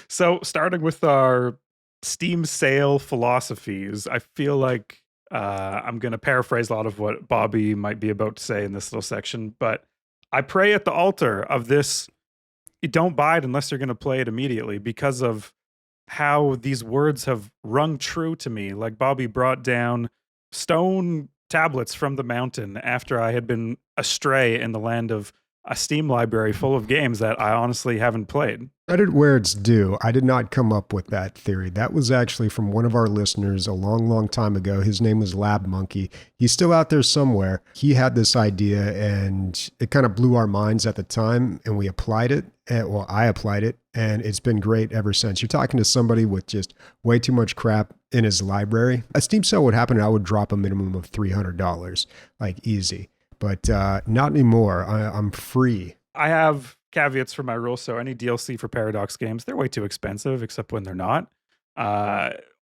So starting with our Steam sale philosophies, I feel like I'm going to paraphrase a lot of what Bobby might be about to say in this little section, but I pray at the altar of this, you don't buy it unless you're going to play it immediately because of how these words have rung true to me. Like Bobby brought down stone tablets from the mountain after I had been astray in the land of a Steam library full of games that I honestly haven't played. Credit where it's due. I did not come up with that theory. That was actually from one of our listeners a long, long time ago. His name was Lab Monkey. He's still out there somewhere. He had this idea and it kind of blew our minds at the time and we applied it. Well, I applied it and it's been great ever since. You're talking to somebody with just way too much crap in his library. A Steam sale would happen and I would drop a minimum of $300, like easy. But not anymore. I'm free. I have caveats for my rules. So any DLC for Paradox games, they're way too expensive, except when they're not.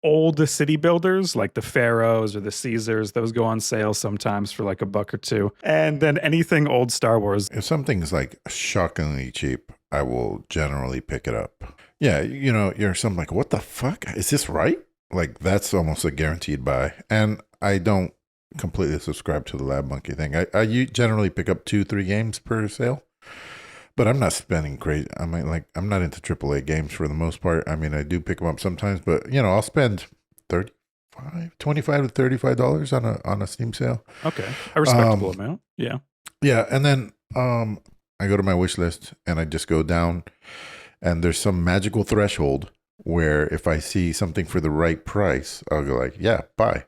Old city builders like the Pharaohs or the Caesars, those go on sale sometimes for like $1 or $2. And then anything old Star Wars. If something's like shockingly cheap, I will generally pick it up. Yeah, you know, you're something like, what the fuck? Is this right? Like that's almost a guaranteed buy. And I don't completely subscribe to the Lab Monkey thing. I generally pick up 2-3 games per sale, but I'm not spending crazy. I'm not into AAA games for the most part. I mean, I do pick them up sometimes, but you know, I'll spend $25 to $35 on a Steam sale. Okay, a respectable amount. Yeah, and then I go to my wish list and I just go down, and there's some magical threshold where if I see something for the right price, I'll go like, yeah, buy.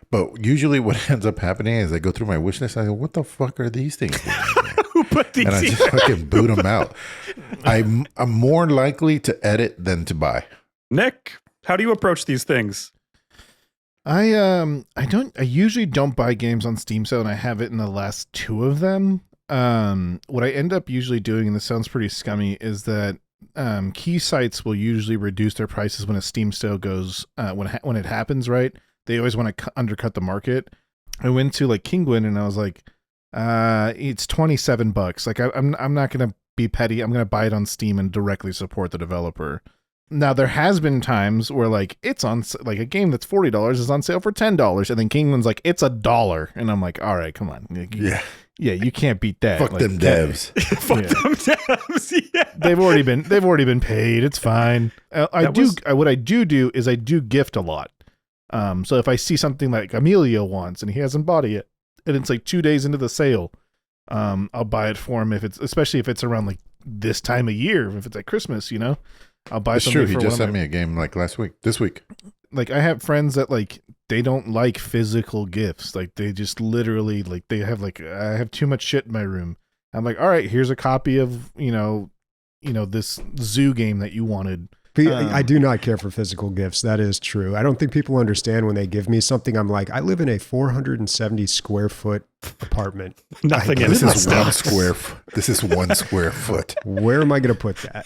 But usually what ends up happening is I go through my wish list. I go, what the fuck are these things doing? Who put these? And I just fucking boot them out. I'm more likely to edit than to buy. Nick, how do you approach these things? I usually don't buy games on Steam sale, and I have it in the last 2 of them. What I end up usually doing, and this sounds pretty scummy, is that key sites will usually reduce their prices when a Steam sale goes when it happens, right? They always want to undercut the market. I went to like Kingwin and I was like, it's $27. Like I'm not going to be petty. I'm going to buy it on Steam and directly support the developer. Now there has been times where like it's on like a game that's $40 is on sale for $10. And then Kingwin's like, it's $1. And I'm like, all right, come on. Yeah, you can't beat that. Fuck like, them devs. Fuck them devs. Yeah. They've already been paid. It's fine. What I do is I do gift a lot. So if I see something like Emilio wants and he hasn't bought it yet, and it's like 2 days into the sale, I'll buy it for him especially if it's around like this time of year, if it's like Christmas, you know, I'll buy something. It's true. He just sent me a game like this week. Like I have friends that like, they don't like physical gifts. Like they just literally like, they have like, I have too much shit in my room. I'm like, all right, here's a copy of, you know, this zoo game that you wanted. I do not care for physical gifts. That is true. I don't think people understand when they give me something. I'm like, I live in a 470 square foot apartment. Nothing This is 1 square. This is 1 square foot. Where am I going to put that?